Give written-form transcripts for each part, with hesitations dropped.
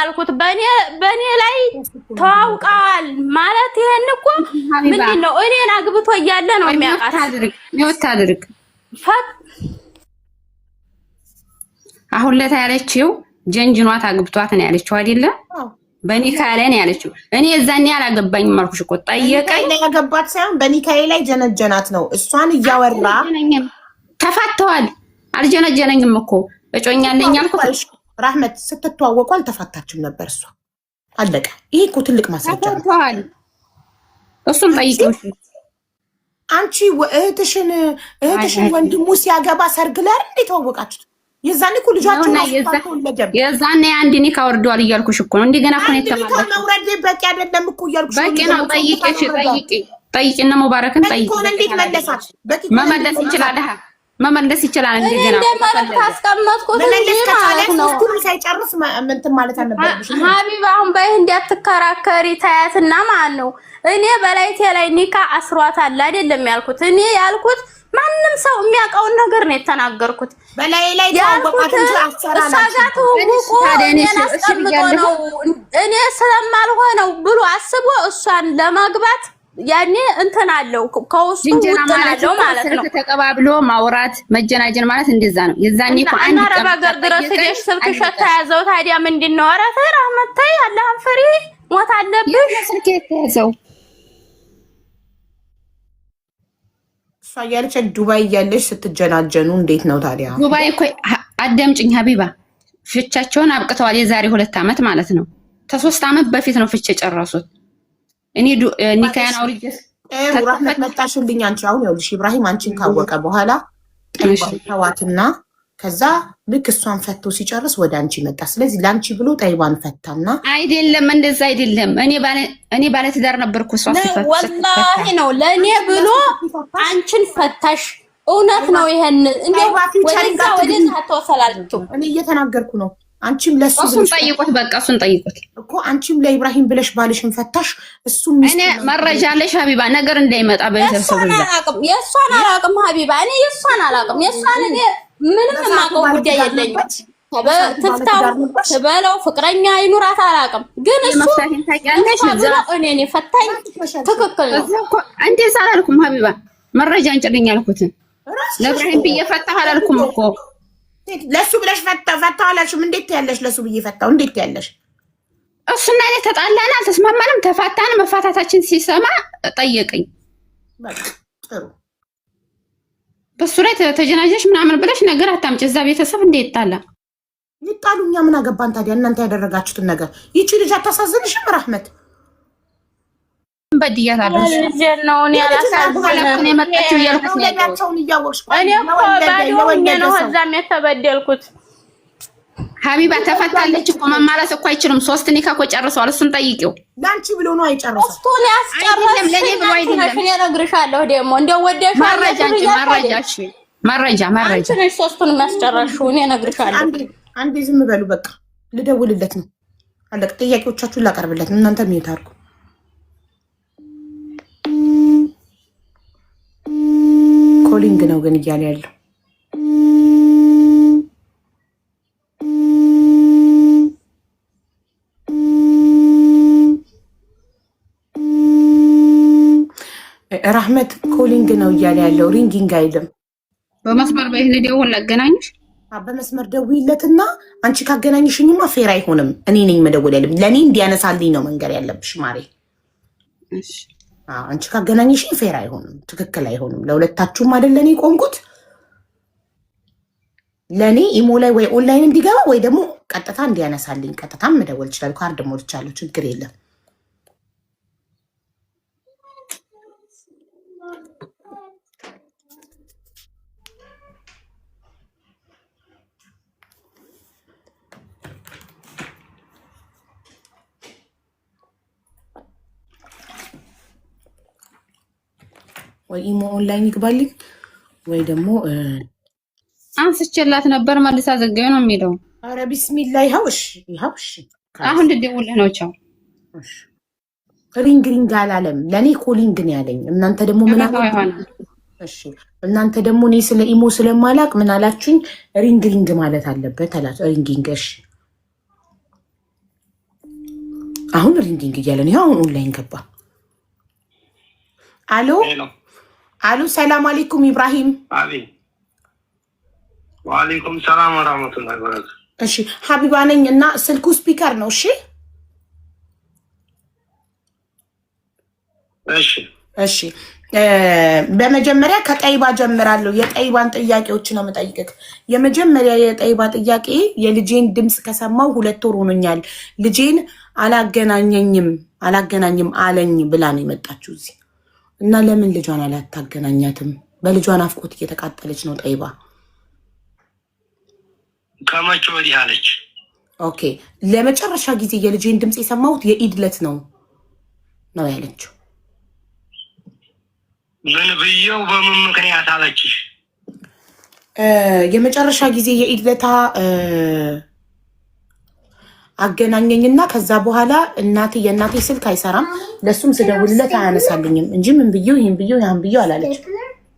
አልኩት። በኔ ላይ ተዋውቀዋል ማለት ይሄን እኮ ምንድነው? እኔን አግብቶ እያለ ነው የሚያውቃት። ይወታድርግ አሁን ለታ ያለችው ጀንጅኗት አግብቷት ነው ያለችው አይደለ? በኒካዬ ላይ ነው ያለችው። እኔ እዛኔ አላገባኝም አልኩሽ እኮ ጠየቀኝ። ያገባት ሳይሆን በኒካዬ ላይ ጀነጀናት ነው እሷን እያወራ ተፋተዋል። አልጀነጀነኝም እኮ እጮኛ አለኝ አልኩት። ራህመት ስትተዋወቁ አልተፋታችም ነበር እሷ። አለቀ። ይሄ እኮ ትልቅ ማስረጃ ነው። እሱም ጠይቀው አንቺ እህትሽን ወንድሙ ሲያገባ ሰርግ ላይ እንዴት ተዋወቃችሁት? የዛኔ እኮ ልጃችሁ የዛኔ አንድ ኒካ ወርዷል እያልኩሽ እኮ ነው። እንደገና እኮ ነው የተማረው። መውረድ በቂ አይደለም እኮ እያልኩሽ በቂ ነው። ጠይቂና ሙባረክን ጠይቂ። እንዴት መለሳት? መመለስ ይችላል። መመለስ ይችላል። እንደገና እንደማለት አስቀመጥኩት ሁሉ ሳይጨርስ እንትን ማለት አልነበረብሽ ሀቢብ። አሁን በይህ እንዲያትከራከሪ ታያትና ማለት ነው። እኔ በላይቴ ላይ ኒካ አስሯታል አይደለም ያልኩት። እኔ ያልኩት ማንም ሰው የሚያውቀውን ነገር ነው የተናገርኩት። በላይ ላይ ታውቃት እንጂ አሰራላችሁ ነው። እኔ ስለማልሆነው ብሎ አስቦ እሷን ለማግባት ያኔ እንትን አለው ከውስጡ ውጥናለው ማለት ነው። ተቀባብሎ ማውራት መጀናጀን ማለት እንደዛ ነው። የዛኔ እኮ አንድ አረብ ሀገር ድረስ ሄደሽ ስልክሽ ተያዘው። ታዲያ ምንድነው? ኧረ ተይ ራህመት ተይ፣ አላህን ፍሪ፣ ሞት አለብሽ። ስልክ የተያዘው እሷ እያለች ዱባይ እያለች ስትጀናጀኑ እንዴት ነው ታዲያ? ዱባይ እኮ አዳምጪኝ ሀቢባ፣ ፍቻቸውን አብቅተዋል። የዛሬ 2 ዓመት ማለት ነው። ከ3 ዓመት በፊት ነው ፍቼ ጨረሱት። እኔ ኒካያን አውርጄ ራህመት መጣሽልኝ። አንቺ አሁን ይኸውልሽ ኢብራሂም አንቺን ካወቀ በኋላ ጠይባን ከዛ ልክ እሷን ፈቶ ሲጨርስ ወደ አንቺ መጣ። ስለዚህ ለአንቺ ብሎ ጠይባን ፈታና አይደለም፣ እንደዛ አይደለም። እኔ ባለ ትዳር ነበርኩ። እሷ ሲፈታ ወላሂ ነው ለኔ ብሎ አንቺን ፈታሽ። እውነት ነው። ይሄን እንደው ወደዛ ተወሰላልቱ እኔ እየተናገርኩ ነው። አንቺም ለሱ እሱን ጠይቁት፣ በቃ እሱን ጠይቁት እኮ አንቺም ለኢብራሂም ብለሽ ባልሽን ፈታሽ። እሱም እኔ መረጃ አለሽ ሀቢባ፣ ነገር እንዳይመጣ በቤተሰብ የእሷን አላውቅም ሀቢባ፣ እኔ የእሷን አላውቅም። የእሷን እኔ ምንም የማውቀው ጉዳይ የለኝም። ትፍታው ትበለው ፍቅረኛ ይኑራት አላውቅም። ግን እሱ መፍታሽን ታውቂያለሽ። እኔ ፈታኝ ትክክል ነው። እንደዛ አላልኩም ሀቢባ፣ መረጃ አንጭልኝ አልኩት። ለኢብራሂም ብዬ ፈታሁ አላልኩም እኮ። ለሱ ብለሽ ፈታሁ አላልሽም? እንዴት ያለሽ? ለሱ ብዬ ፈታሁ እንዴት ያለሽ? እሱና እኔ ተጣላን፣ አልተስማማንም፣ ተፋታን። መፋታታችን ሲሰማ ጠየቀኝ። ጥሩ በሱ ላይ ተጀናጀሽ ምናምን ብለሽ ነገር አታምጪ። እዛ ቤተሰብ እንዴት ይጣላ? ይጣሉ። እኛ ምን አገባን ታዲያ? እናንተ ያደረጋችሁትን ነገር። ይቺ ልጅ አታሳዝንሽም? ራህመት በድያታለሁ ነው እኔ አላሳዝንም። የመጣችው እያልኩት እኔ እኮ ባዶኛ ነው እዛም የተበደልኩት። ሀቢባ ተፈታለች እኮ መማለስ እኮ አይችልም። 3 ኒካ እኮ ጨርሰዋል። እሱን ጠይቂው። ለአንቺ ብሎ ነው አይጨርሰው። እሱን ያስጨርሰው ለኔ ብሎ አይደለም። እኔ እነግርሻለሁ ደግሞ እንደው ወደሽ መረጃ እሺ፣ መረጃ አንቺ ነሽ 3ቱን የሚያስጨርሽው። እኔ እነግርሻለሁ። አንዴ ዝም በሉ በቃ። ልደውልለት ነው አለቅ። ጥያቄዎቻችሁን ላቀርብለት ነው። እናንተ ምን ታርጉ? ኮሊንግ ነው ግን እያለ ያለው ራህመት ኮሊንግ ነው እያለ ያለው። ሪንጊንግ አይልም። በመስመር በይሄን ደውል ላገናኝሽ። በመስመር ደውይለትና አንቺ ካገናኝሽኝማ ፌር አይሆንም። እኔ ነኝ መደወል ያለብኝ። ለኔ እንዲያነሳልኝ ነው መንገር ያለብሽ ማሬ። እሺ አንቺ ካገናኝሽኝ ፌር አይሆንም፣ ትክክል አይሆንም። ለሁለታችሁም አይደል ለኔ ቆምኩት። ለኔ ኢሞ ላይ ወይ ኦንላይን እንዲገባ ወይ ደግሞ ቀጥታ እንዲያነሳልኝ። ቀጥታም መደወል ይችላል። ካርድ ሞልቻለሁ፣ ችግር የለም። ወይ ኢሞ ኦንላይን ይግባልኝ ወይ ደግሞ አንስቼላት ነበር መልሳ ዘጋኝ ነው የሚለው። አረ ቢስሚላህ ይኸውሽ። አሁን ልደውልህ ነው። ቻው። እሺ ሪንግ አላለም። ለኔ ኮሊንግ ነው ያለኝ። እናንተ ደግሞ ምን አላችሁ? እሺ እናንተ ደግሞ እኔ ስለ ኢሞ ስለማላቅ ምን አላችሁኝ? ሪንግ ማለት አለበት አላችሁ። ሪንጊንግ። እሺ አሁን ሪንጊንግ እያለ ነው። አሁን ኦንላይን ገባ። አሎ አሎ፣ ሰላም አለይኩም ኢብራሂም። አቤት። ወአለይኩም ሰላም ወራህመቱላሂ ወበረካቱ። እሺ ሀቢባ ነኝ እና ስልኩ ስፒከር ነው። እሺ እሺ እሺ። በመጀመሪያ ከጠይባ ጀምራለሁ። የጠይባን ጥያቄዎች ነው የምጠይቅህ። የመጀመሪያ የጠይባ ጥያቄ የልጄን ድምፅ ከሰማው 2 ወር ሆኖኛል። ልጄን አላገናኝም አለኝ ብላ ነው የመጣችው እዚህ እና ለምን ልጇን አላታገናኛትም? በልጇን አፍቆት እየተቃጠለች ነው ጠይባ። ከመቼ ወዲህ አለች? ኦኬ ለመጨረሻ ጊዜ የልጄን ድምፅ የሰማሁት የኢድ ዕለት ነው ያለችው። ምን ብየው በምን ምክንያት አለችሽ? የመጨረሻ ጊዜ የኢድ ዕለት አገናኘኝና ከዛ በኋላ የእናቴ ስልክ አይሰራም፣ ለሱም ስደውልለት አያነሳልኝም እንጂ ምን ብየው ይሄን ብየው ያን ብየው አላለች።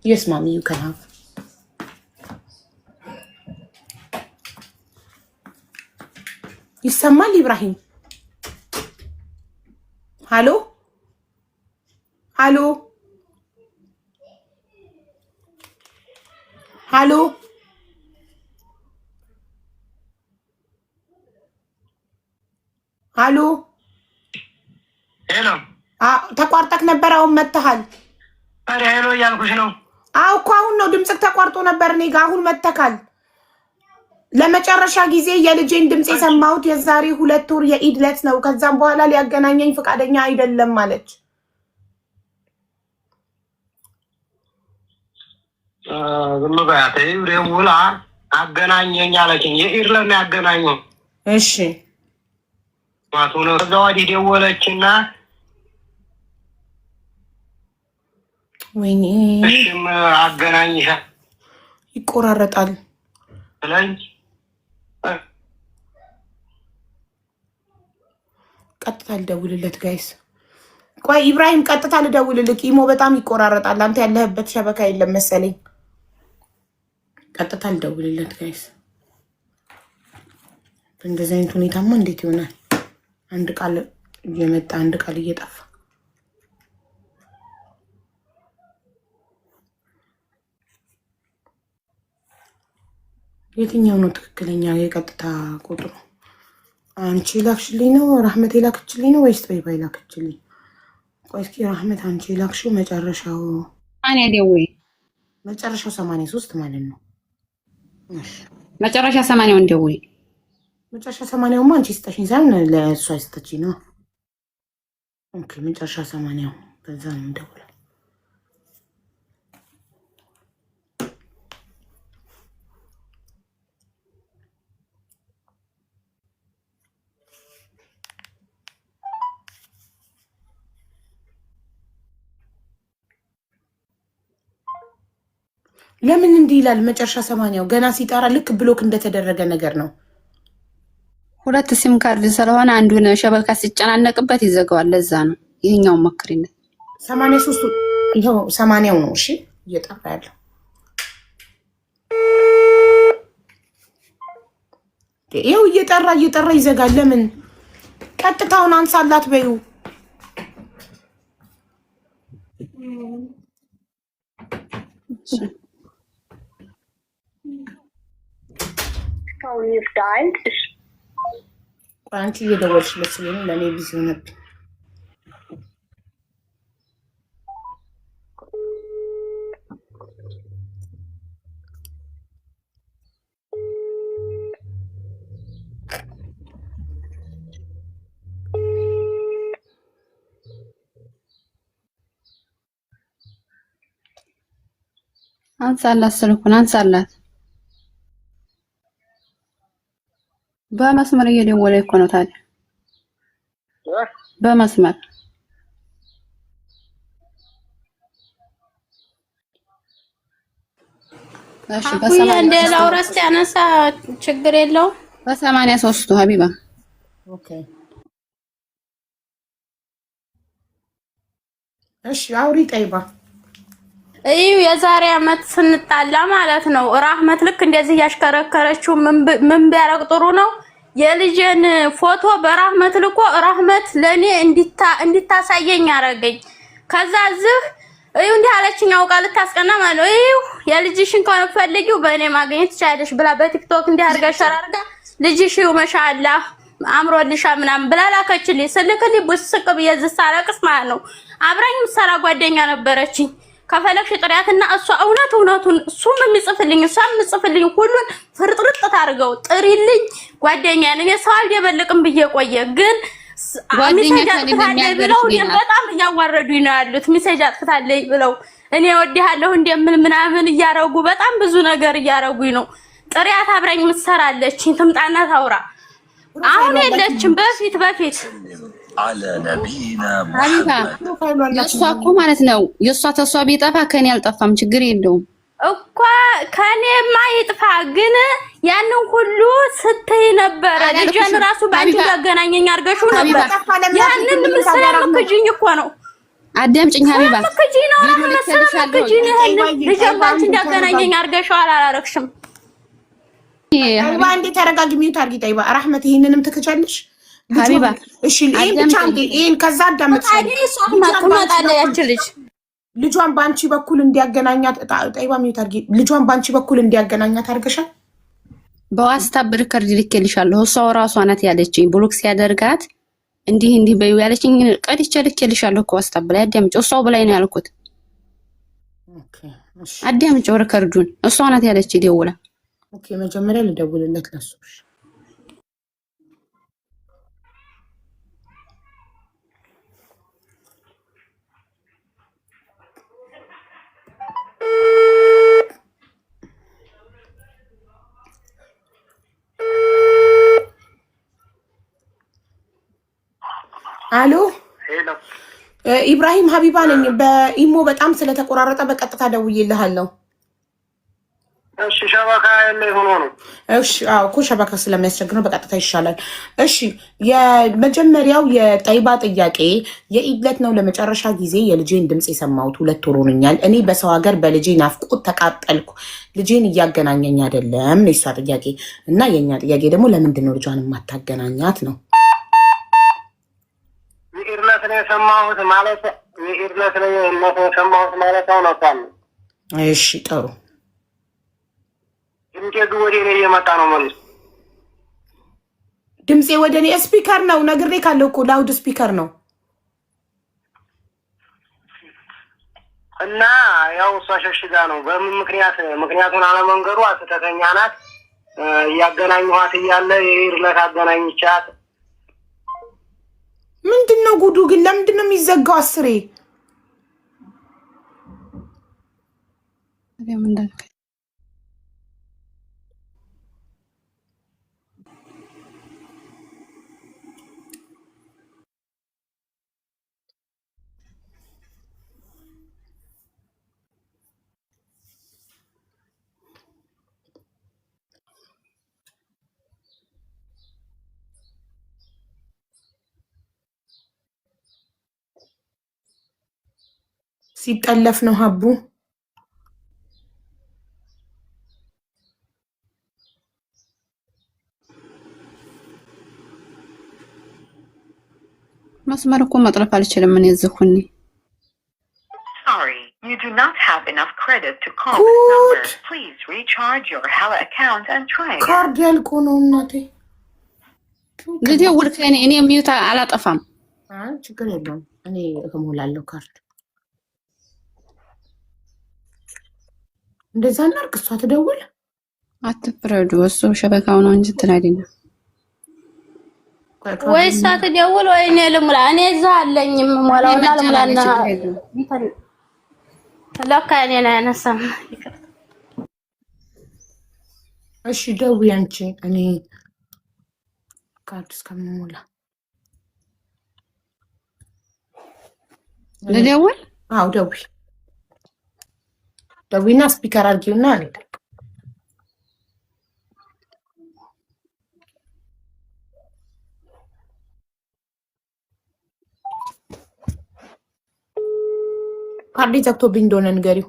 yes mom you can have ይሰማል ኢብራሂም? ሃሎ ሃሎ ሃሎ ሃሎ ሄሎ። ተቋርጠክ ነበር፣ አሁን መተሃል። አሬ ሄሎ እያልኩሽ ነው። አዎ እኮ አሁን ነው ድምፅክ ተቋርጦ ነበር እኔ ጋር፣ አሁን መተካል። ለመጨረሻ ጊዜ የልጄን ድምፅ የሰማሁት የዛሬ 2 ወር የኢድ ዕለት ነው። ከዛም በኋላ ሊያገናኘኝ ፈቃደኛ አይደለም ማለች። ዝም በያት። ደውላ አገናኘኝ አለችኝ። የኢድ ዕለት ነው ያገናኘው። እሺ ማቱ ነው። ከዛ ወዲህ ደወለችና ወይኔ እሺም አገናኝሻ ይቆራረጣል ላይ ቀጥታ ልደውልለት ጋይስ። ቆይ ኢብራሂም ቀጥታ ልደውልልክ። ኢሞ በጣም ይቆራረጣል። አንተ ያለህበት ሸበካ የለም መሰለኝ። ቀጥታ ልደውልለት ጋይስ። እንደዚህ አይነት ሁኔታማ እንዴት ይሆናል? አንድ ቃል እየመጣ አንድ ቃል እየጠፋ የትኛው ነው ትክክለኛ የቀጥታ ቁጥሩ? አንቺ ላክሽልኝ ነው ራህመት ላክችልኝ ነው ወይስ ጠይባ ላክችልኝ? ቆይ እስኪ ራህመት አንቺ ላክሽው መጨረሻው አኔ ደውይ መጨረሻው 83 ማለት ነው። እሺ መጨረሻ 80 እንደውይ መጨረሻ 80 አንቺ ስጠሽኝ ሳይሆን ለእሷ ስጠችኝ ነው። ኦኬ መጨረሻ 80 በዛ ነው እንደውላ። ለምን እንዲህ ይላል? መጨረሻ 80 ገና ሲጣራ ልክ ብሎክ እንደተደረገ ነገር ነው። 2 ሲም ካርድ ስለሆነ አንዱን ሸበካ ሲጨናነቅበት ይዘጋዋል። ለዛ ነው ይሄኛው መክሪነት 83 ይሄው 80 ነው። እሺ እየጠራ ያለው ይሄው እየጠራ ይዘጋል። ለምን ቀጥታውን አንሳላት በዩ አንቺ እየደወልሽለት ስለሆነ ለእኔ ቢዚ ሆነብኝ። አንሳላት፣ ስልኩን አንሳላት። በመስመር እየደወለ እኮ ነው። ታዲያ በመስመር እሺ። በሰማንያ እንደ ላውራስ ያነሳ ችግር የለው። በ83ቱ ሀቢባ ኦኬ እሺ አውሪ ጠይባ። እዩ የዛሬ አመት ስንጣላ ማለት ነው ራህመት ልክ እንደዚህ ያሽከረከረችው ምን ቢያረግ ጥሩ ነው? የልጅን ፎቶ በራህመት ልኮ ራህመት ለኔ እንዲታሳየኝ አረገኝ። ከዛ እዚህ እዩ እንዲህ አለችኝ አውቃ ልታስቀና ማለት ነው። እዩ የልጅሽን ከሆነ ፈልጊው በእኔ ማግኘት ትችያለሽ ብላ በቲክቶክ እንዲህ አርጋ ሸራርጋ ልጅሽ እዩ ማሻአላህ አምሮልሻ ምናምን ብላ ላከችልኝ። ስልክልኝ ብስቅ ብዬ ዝሳለቅስ ማለት ነው። አብራኝ ምሰራ ጓደኛ ነበረችኝ። ከፈለግሽ ጥሪያትና እሷ እውነቱን እሱም የሚጽፍልኝ እሷም የምጽፍልኝ ሁሉን ፍርጥርጥ ታርገው ጥሪልኝ ጓደኛ ነኝ። ሰው አልደበልቅም ብዬ ቆየ ግን ሚሴጅ አጥፍታለች ብለው በጣም እያዋረዱኝ ነው ያሉት። ሚሴጅ አጥፍታለች ብለው እኔ ወዲያለሁ እንደምን ምናምን እያረጉ በጣም ብዙ ነገር እያረጉኝ ነው። ጥሪያት አብራኝ ምትሰራለች ትምጣና ታውራ። አሁን የለችም። በፊት አለ ነቢና ሀቢባ የእሷ እኮ ማለት ነው የእሷ ተሷ ቢጠፋ ከኔ አልጠፋም ችግር የለውም እኮ ከኔማ ይጥፋ ግን ያንን ሁሉ ስትይ ነበረ። ልጅን ራሱ ባንቺ ያገናኘኝ አርገሽው ነበር። ያንን ስለምክጂኝ እኮ ነው። አዳምጪኝ ሀቢባ ምክጂኝ ነው ስለምክጂኝ ልጅን ባንቺ ያገናኘኝ አርገሽው አላረክሽም። ጠይባ እንዴ ተረጋጊ። ሚዩት አርጊ ጠይባ። ራህመት ይሄንንም ትከቻለሽ ሀቢባ። እሺ ይሄን ብቻ እንዴ ይሄን ከዛ አዳምጪ። ትመጣለች ያቺ ልጅ ልጇን ባንቺ በኩል እንዲያገናኛት ጠይባ ሚዩት አርጊ። ልጇን ባንቺ በኩል እንዲያገናኛት አርገሻል። በዋትስአፕ ሪከርድ ልኬልሻለሁ። እሷው ራሷ ናት ያለችኝ ብሎክ ሲያደርጋት እንዲህ በዩ ያለችኝ ቀድቼ ልኬልሻለሁ እኮ ዋትስአፕ ላይ አዳምጪው። እሷው በላይ ነው ያልኩት። ኦኬ እሺ አዳምጪው ሪከርዱን። እሷ ናት ያለችኝ ደውላ። ኦኬ መጀመሪያ ልደውልለት ለሱ። አሎ ኢብራሂም ሀቢባ ነኝ። በኢሞ በጣም ስለተቆራረጠ በቀጥታ ደውዬልሃለሁ። እሺ ሸበካ ያለ ሆኖ ነው። እሺ አዎ እኮ ሸበካ ስለሚያስቸግር ነው። በቀጥታ ይሻላል። እሺ የመጀመሪያው የጠይባ ጥያቄ የኢድለት ነው። ለመጨረሻ ጊዜ የልጄን ድምፅ የሰማሁት 2 ወር ሆኖኛል። እኔ በሰው ሀገር በልጄ ናፍቆት ተቃጠልኩ። ልጄን እያገናኘኝ አይደለም ነው የሷ ጥያቄ። እና የኛ ጥያቄ ደግሞ ለምንድን ነው ልጇን የማታገናኛት ነው? የኢድለት ነው የሰማሁት ማለት የኢድለት ነው የሰማሁት ማለት ነው። እሺ ጥሩ ድምጤ ወደ እኔ እየመጣ ነው ማለት ድምጼ ወደ እኔ ስፒከር ነው። ነግሬ ካለው እኮ ላውድ ስፒከር ነው። እና ያው እሷ ሸሽጋ ነው። በምን ምክንያቱን አለመንገሩ አስተተኛ ናት። እያገናኘኋት እያለ የኢድለት አገናኝቻት። ምንድነው ጉዱ ግን? ለምንድን ነው የሚዘጋው? 10 ሲጠለፍ ነው ሀቡ። መስመር እኮ መጥለፍ አልችልም እኔ እዝኩኝ። Sorry, you do not have enough credit to call this number. Please recharge your Hala account and try again. ካርድ ያልቆ ነው እናቴ። ልደውል ከኔ እኔ ሚዩት አላጠፋም። ችግር የለውም እኔ እሞላለሁ ካርድ። እንደዛ እናድርግ። እሷ ትደውል። አትፍረዱ። እሱ ሸበካው ነው እንጂ ትላዲና ወይ እሷ ትደውል ወይ እኔ ልሙላ። እኔ እዛ አለኝ የምሞላውና ልሙላና ለካ እኔ ነው ያነሳም። እሺ ደውይ አንቺ። እኔ ካርድ እስከምሞላ ልደውል። አዎ ደውይ። ደዊና ስፒከር አድርጊውና አለ ካርድ ዘግቶብኝ እንደሆነ ንገሪው።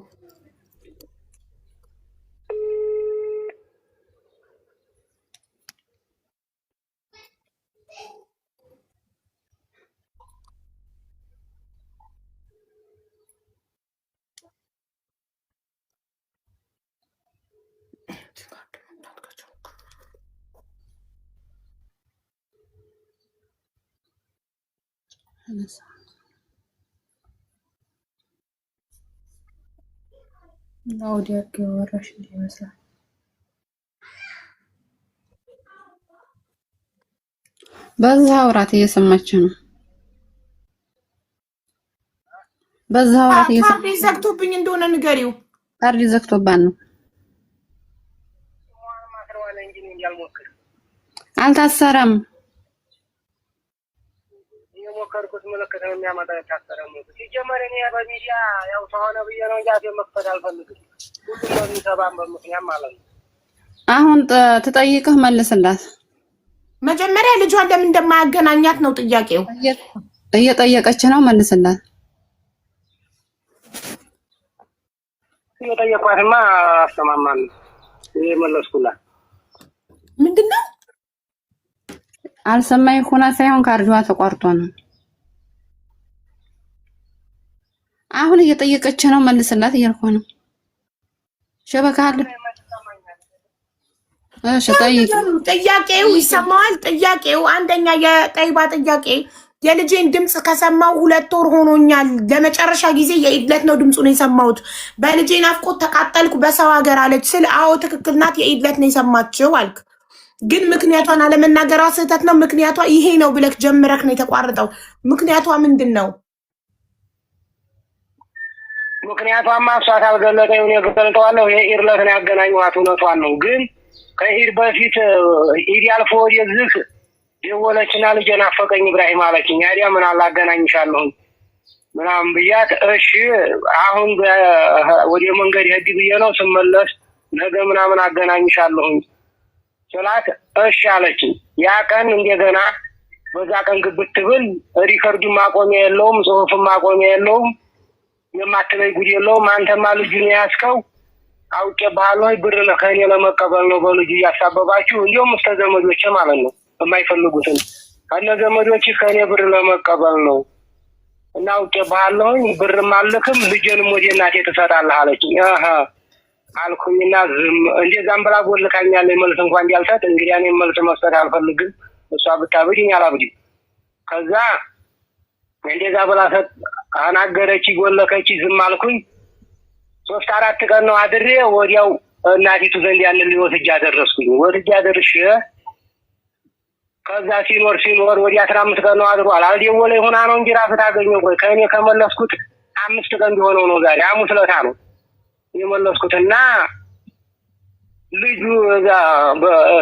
ላውዲያ ከወራሽ ይመስላል። በዛ አውራት እየሰማችሁ ነው። በዛ አውራት ካርድ ዘግቶብኝ እንደሆነ ንገሪው። ካርድ ዘግቶባን ነው። አልታሰረም። የሞከርኩት ምልክት ነው የሚያመጣ ታሰረም። ሲጀመር እኔ በሚዲያ ያው ተሆነ ብዬ ነው እንጂ አፌን መክፈት አልፈልግም። ሁሉም ነው የሚሰባም በምክንያት ማለት ነው። አሁን ትጠይቅህ መልስላት። መጀመሪያ ልጇን ለምን እንደማያገናኛት ነው ጥያቄው። እየጠየቀች ነው፣ መልስላት። የጠየኳትማ አስተማማን የመለስኩላት ምንድነው? አልሰማኝ ሆና ሳይሆን ካርዷ ተቋርጦ ነው። አሁን እየጠየቀች ነው፣ መልስላት እያልኩ ነው። ሸበካ አለ። እሺ ጥያቄው ይሰማዋል። ጥያቄው አንደኛ የጠይባ ጥያቄ የልጄን ድምጽ ከሰማው 2 ወር ሆኖኛል። ለመጨረሻ ጊዜ የኢድለት ነው ድምጹን የሰማሁት። በልጄ ናፍቆት ተቃጠልኩ በሰው ሀገር አለች ስል አዎ ትክክል ናት፣ የኢድለት ነው የሰማችው አልክ። ግን ምክንያቷን አለመናገሯ ስህተት ነው። ምክንያቷ ይሄ ነው ብለክ ጀምረክ ነው የተቋረጠው። ምክንያቷ ምንድን ነው? ምክንያቷማ እሷ ታልገለጠኝ እኔ ገልጠዋለሁ። የኢድለት ነው ያገናኘኋት፣ እውነቷን ነው። ግን ከኢድ በፊት ኢድ ያልፎ ወደዚህ ደወለችና ልጄ ናፈቀኝ ኢብራሂም አለችኝ። ያዲያ ምን አላገናኝሻለሁ ምናምን ብያት እሺ አሁን ወደ መንገድ ሄድ ብዬ ነው ስመለስ ነገ ምናምን አገናኝሻለሁኝ ስላት እሺ አለችኝ። ያ ቀን እንደገና በዛ ቀን ግብት ብል ሪከርዱ ማቆሚያ የለውም፣ ጽሁፍም ማቆሚያ የለውም፣ የማትለይ ጉድ የለውም። አንተማ ልጁን ያስከው አውቄ ባህሎይ ብር ከኔ ለመቀበል ነው በልጁ እያሳበባችሁ እንዲሁም እስከ ዘመዶቼ ማለት ነው የማይፈልጉትን ከነ ዘመዶች ከኔ ብር ለመቀበል ነው እና አውቄ ባህሎይ ብር ማልክም ልጄንም ወደ እናቴ ትሰጣለህ አለችኝ። አልኩኝና ዝም እንደዛም ብላ ጎልካኛለች። መልስ እንኳን እንዲያልሰጥ እንግዲህ እኔ መልስ መስጠት አልፈልግም። እሷ ብታብድኝ አላብድም። ከዛ እንደዛ ብላ አናገረች፣ ጎለከች፣ ዝም አልኩኝ። 3-4 ቀን ነው አድሬ ወዲያው እናቲቱ ዘንድ ያንን ሊወስጃ ደረስኩኝ። ወስጃ ደርሼ ከዛ ሲኖር ወዲያ 15 ቀን ነው አድሯል። አልደወለኝ ሆና ነው እንጂ ራሱ ታገኘው። ቆይ ከእኔ ከመለስኩት 5 ቀን ቢሆነው ነው ዛሬ ሐሙስ ዕለት ነው የመለስኩትና ልጁ እዛ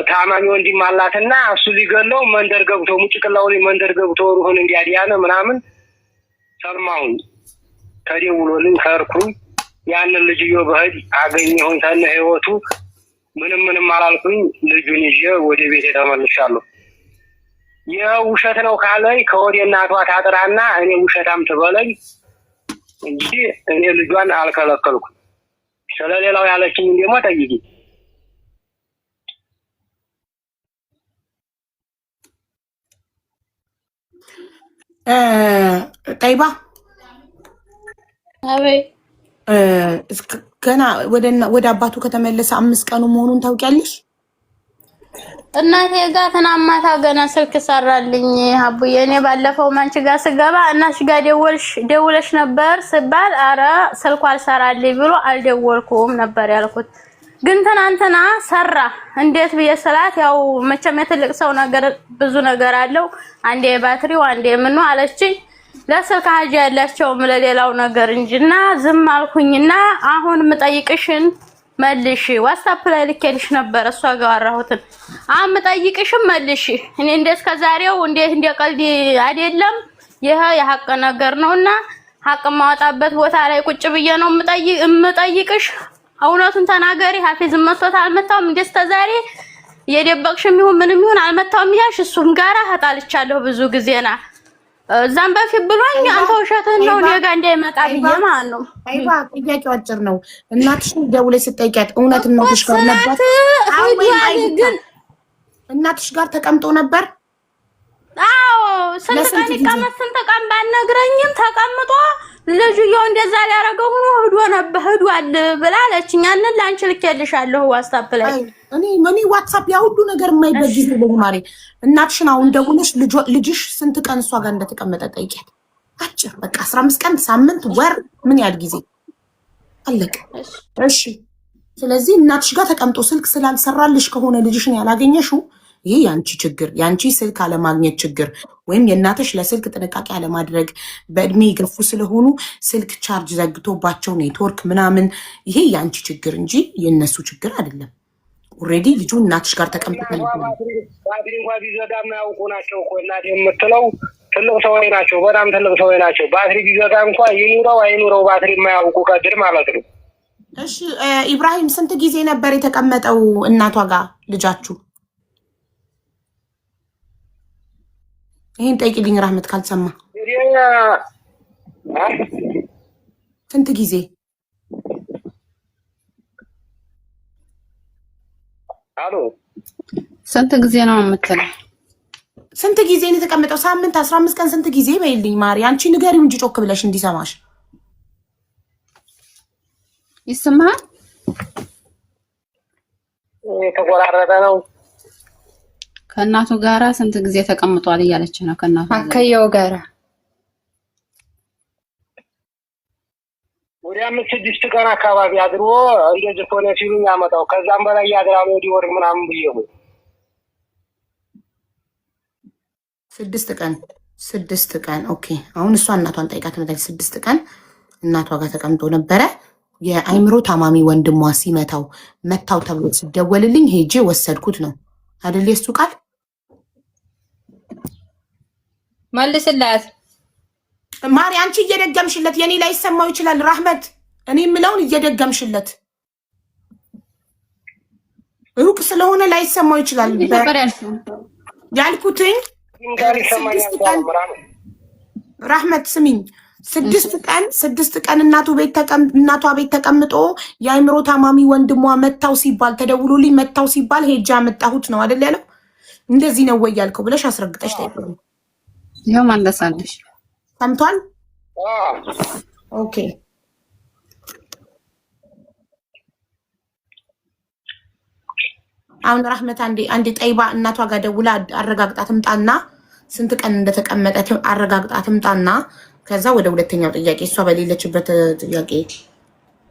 ታማሚ ወንድም አላትና እሱ ሊገለው መንደር ገብቶ ሙጭቅላው ላይ መንደር ገብቶ ሩህን እንዲያዲያነ ምናምን ሰልማውን ተደውሎልኝ ከርኩኝ። ያንን ልጅዮ በህድ አገኘሁኝ ተነ ህይወቱ ምንም አላልኩኝ። ልጁን ይዤ ወደ ቤት ተመልሻለሁ። የውሸት ነው ካለኝ ከወደ እናቷ ታጥራና እኔ ውሸታም ትበለኝ እንጂ እኔ ልጇን አልከለከልኩም። ስለሌላው ያለችኝ እንደሞ ጠይቂ። ጠይባ አቤት ገና ወደ አባቱ ከተመለሰ 5 ቀኑ መሆኑን ታውቂያለሽ? እናቴ ጋር ትናማታ ገና ስልክ ሰራልኝ አቡዬ። እኔ ባለፈው ማንቺ ጋር ስገባ እናትሽ ጋር ደውለሽ ነበር ስባል አረ ስልኩ አልሰራልኝ ብሎ አልደወልኩም ነበር ያልኩት። ግን ትናንትና ሰራ። እንዴት ብዬ ስላት ያው መቼም የትልቅ ሰው ነገር ብዙ ነገር አለው፣ አንዴ ባትሪው አንዴ ምኑ አለችኝ። ለስልክ ሀጅ ያላቸውም ለሌላው ነገር እንጂና ዝም አልኩኝና አሁን ምጠይቅሽን መልሽ ዋትስአፕ ላይ ልኬልሽ ነበር እሷ ጋር አወራሁትን። አሁን ምጠይቅሽን መልሽ። እኔ እንደስከዛሬው እንዴት እንደቀልድ አይደለም፣ ይሄ የሐቅ ነገር ነውና ሐቅ ማወጣበት ቦታ ላይ ቁጭ ብዬ ነው ምጠይቅሽ። እውነቱን ተናገሪ። ሀፊዝ መጥቶት አልመታውም እንደስተዛሬ የደበቅሽም ይሁን ምንም ይሁን አልመታውም ይያሽ እሱም ጋራ ሀጣልቻለሁ ብዙ ጊዜና እዛም በፊት ብሎኝ አንተ ውሸትህን ነው እኔ ጋር እንዳይመጣ ብዬ ማለት ነው። አይባ ጥያቄው አጭር ነው። እናትሽን ደውለሽ ስጠይቂያት እውነት እናትሽ ጋር ነበር? ግን እናትሽ ጋር ተቀምጦ ነበር? አዎ ስንት ቀን ይቀመጥ ስንት ቀን ባነግረኝም ተቀምጦ ልጅየው እንደዛ ሊያረገው ሆኖ ሄዷል ብላለችኝ። ያንን ላንቺ ልኬልሻለሁ ዋትስአፕ ላይ። እኔ ዋትስአፕ ያ ሁሉ ነገር የማይበጅ ነው ማሪ። እናትሽን አሁን ደውለሽ ልጅሽ ስንት ቀን እሷ ጋር እንደተቀመጠ ጠይቂያት። አጭር በቃ 15 ቀን፣ ሳምንት፣ ወር ምን ያህል ጊዜ አለቀ። እሺ ስለዚህ እናትሽ ጋር ተቀምጦ ስልክ ስላልሰራልሽ ከሆነ ልጅሽን ያላገኘሽው ይሄ ያንቺ ችግር፣ ያንቺ ስልክ አለማግኘት ችግር ወይም የእናትሽ ለስልክ ጥንቃቄ አለማድረግ፣ በእድሜ የገፉ ስለሆኑ ስልክ ቻርጅ ዘግቶባቸው ኔትወርክ ምናምን፣ ይሄ ያንቺ ችግር እንጂ የእነሱ ችግር አይደለም። ኦልሬዲ ልጁ እናትሽ ጋር ተቀምጦ ባትሪ እንኳን ቢዘጋ የማያውቁ ናቸው እኮ እናቴ የምትለው ትልቅ ሰዎች ናቸው፣ በጣም ትልቅ ሰዎች ናቸው። ባትሪ ቢዘጋ እንኳን ይኑረው አይኑረው ባትሪ የማያውቁ ቀድር ማለት ነው። እሺ ኢብራሂም ስንት ጊዜ ነበር የተቀመጠው እናቷ ጋር ልጃችሁ? ይሄን ጠይቂልኝ ራህመት ካልሰማ። ስንት ጊዜ አሎ ስንት ጊዜ ነው የምትለው? ስንት ጊዜ ነው የተቀመጠው? ሳምንት 15 ቀን ስንት ጊዜ በይልኝ ማሪ። አንቺ ንገሪው እንጂ ጮክ ብለሽ እንዲሰማሽ። ይስማል የተቆራረጠ ነው። ከእናቱ ጋራ ስንት ጊዜ ተቀምጧል እያለች ነው። ከእናቱ አከየው ጋራ ወደ 5-6 ቀን አካባቢ አድሮ እንደዚህ ሆነ ሲሉኝ አመጣው። ከዛም በላይ ያድራሉ ወር ምናምን ብዬው 6 ቀን ኦኬ። አሁን እሷ እናቷን ጠይቃት መጣች። 6 ቀን እናቷ ጋር ተቀምጦ ነበረ። የአይምሮ ታማሚ ወንድሟ ሲመታው መታው ተብሎ ሲደወልልኝ ሄጄ ወሰድኩት ነው አይደል? የሱ ቃል መልስላት ማሪ። አንቺ እየደገምሽለት የኔ ላይ ሰማው ይችላል ራህመት። እኔ የምለውን እየደገምሽለት ሩቅ ስለሆነ ላይ ሰማው ይችላል ያልኩትኝ። 6 ቀን ራህመት ስሚኝ፣ 6 ቀን እናቷ ቤት ተቀምጦ የአይምሮ ታማሚ ወንድሟ መታው ሲባል ተደውሎልኝ መታው ሲባል ሄጃ መጣሁት ነው አይደል ያለው። እንደዚህ ነው ወይ ያልከው ብለሽ አስረግጠሽ ታይቆም ይሄው ማንደሳለሽ ሰምቷል። ኦኬ አሁን ራህመት አንዴ ጠይባ እናቷ ጋር ደውላ አረጋግጣ ትምጣና ስንት ቀን እንደተቀመጠ አረጋግጣ ትምጣና ከዛ ወደ ሁለተኛው ጥያቄ እሷ በሌለችበት ጥያቄ